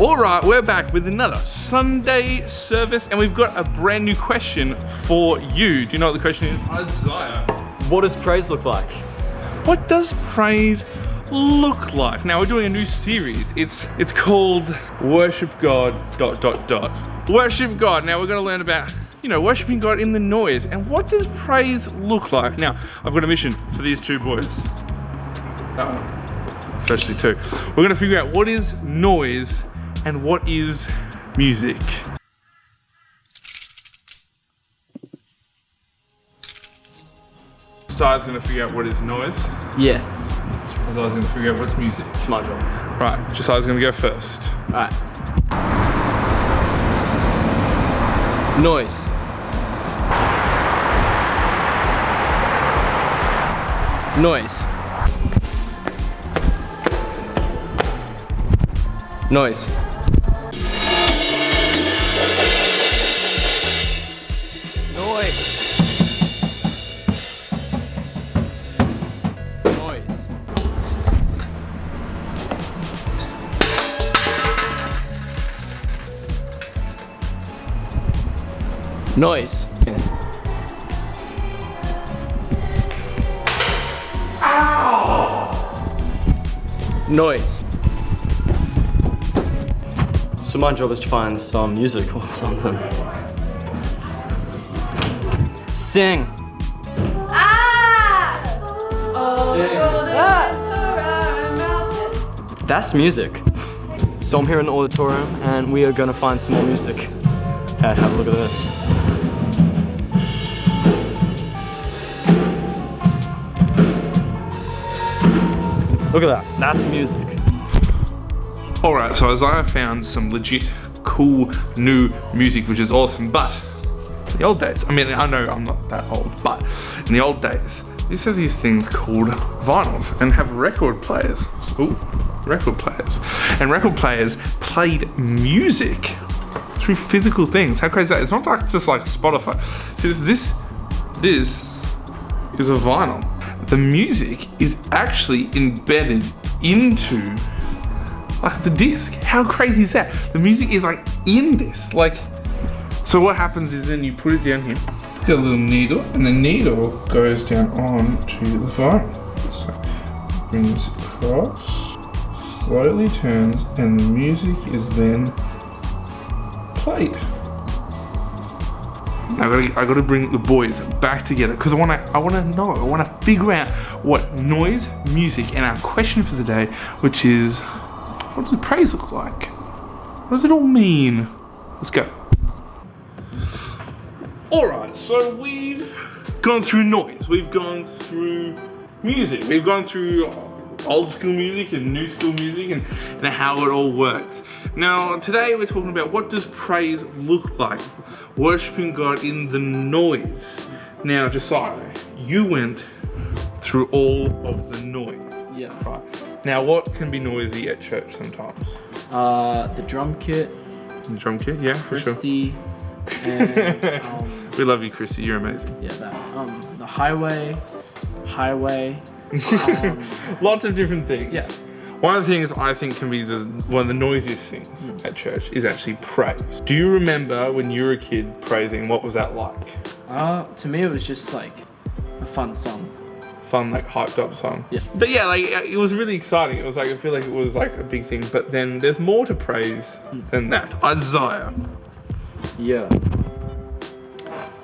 All right, we're back with another Sunday service, and we've got a brand new question for you. Do you know what the question is, Isaiah? What does praise look like? What does praise look like? Now we're doing a new series. It's called Worship God ... Worship God. Now we're going to learn about, worshiping God in the noise. And what does praise look like? Now, I've got a mission for these two boys. Especially two. We're going to figure out what is noise and what is music. Josiah's going to figure out what is noise. Yeah. Josiah's going to figure out what's music. It's my job. Right, Josiah's going to go first. Alright. Noise. Noise. Noise. Noise. Ow! Noise. So my job is to find some music or something. Sing. Ah! Sing. That's music. So I'm here in the auditorium and we are gonna find some more music. Hey, have a look at this. Look at that, that's music. Alright, so Isaiah found some legit cool new music, which is awesome, but in the old days, I know I'm not that old, but in the old days, this has these things called vinyls and have record players. Ooh, record players. And record players played music through physical things. How crazy is that? It's not like just like Spotify. See, this is a vinyl. The music is actually embedded into like the disc. How crazy is that? The music is like in this. So what happens is then you put it down here, get a little needle, and the needle goes down onto the vinyl. So bring this across, slowly turns, and the music is then played. I gotta bring the boys back together because I wanna figure out what noise, music, and our question for the day, which is, what does praise look like? What does it all mean? Let's go. Alright, so we've gone through noise, we've gone through music, we've gone through old school music and new school music and how it all works. Now today we're talking about what does praise look like? Worshipping God in the noise. Now Josiah, you went through all of the noise. Yeah. Right. Now what can be noisy at church sometimes? The drum kit. The drum kit, yeah, for sure. Christy, and We love you, Christy, you're amazing. yeah, that the highway. Lots of different things. Yeah. One of the things I think can be one of the noisiest things at church is actually praise. Do you remember when you were a kid praising? What was that like? To me it was just like a fun song. Fun, like hyped up song. Yeah. But yeah, like it was really exciting. It was like, I feel like it was like a big thing. But then there's more to praise than that. Isaiah, Yeah.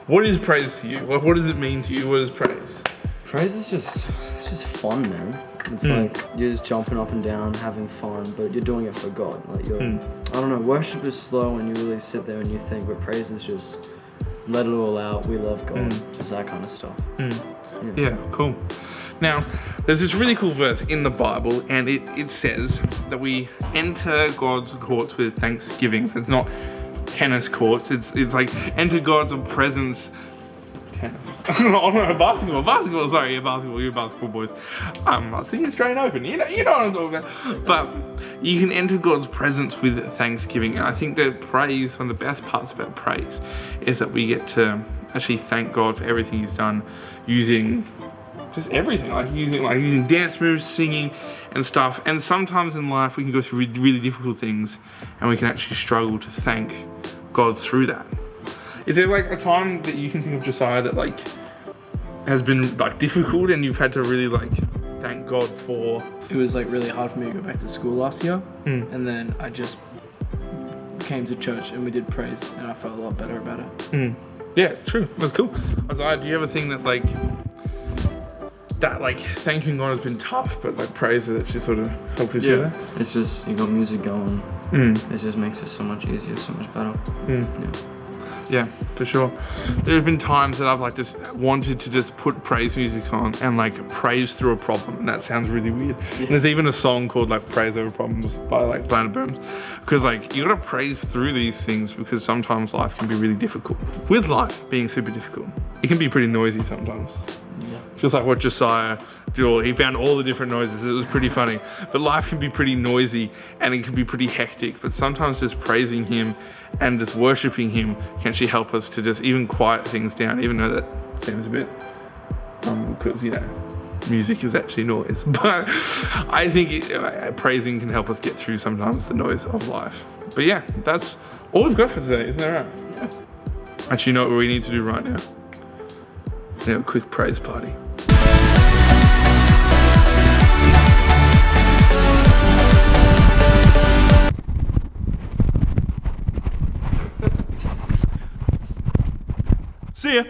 what is praise to you? Like, what does it mean to you? What is praise? Praise is just fun, man. It's like you're just jumping up and down, having fun, but you're doing it for God. Like you're, I don't know. Worship is slow, and you really sit there and you think. But praise is just let it all out. We love God, just that kind of stuff. Yeah, cool. Now, there's this really cool verse in the Bible, and it says that we enter God's courts with thanksgiving. So it's not tennis courts. It's like enter God's presence. Tennis. Oh no, basketball. Sorry, yeah, basketball. You basketball boys. I'm not seeing Australian Open. You know what I'm talking about. But you can enter God's presence with thanksgiving, and I think that praise, one of the best parts about praise, is that we get to actually thank God for everything He's done, using just everything, like using dance moves, singing, and stuff. And sometimes in life we can go through really difficult things, and we can actually struggle to thank God through that. Is there like a time that you can think of, Josiah, that like has been like difficult, and you've had to really like thank God for? It was like really hard for me to go back to school last year, and then I just came to church and we did praise, and I felt a lot better about it. Yeah, true. That's cool. Josiah, do you ever think that like thanking God has been tough, but like praise has actually sort of helped you through that? It's just, you got music going. It just makes it so much easier, so much better. Yeah, for sure. There have been times that I've like just wanted to just put praise music on and like praise through a problem, and that sounds really weird. And there's even a song called like Praise Over Problems by like Planet Booms, because like you gotta praise through these things, because sometimes life can be really difficult. With life being super difficult, it can be pretty noisy sometimes. Just like what Josiah did, he found all the different noises. It was pretty funny. But life can be pretty noisy and it can be pretty hectic. But sometimes just praising him and just worshiping him can actually help us to just even quiet things down, even though that seems a bit, because music is actually noise. But I think praising can help us get through sometimes the noise of life. But yeah, that's all we've got for today, isn't that right? Yeah. Actually, you know what we need to do right now? A quick praise party. See ya.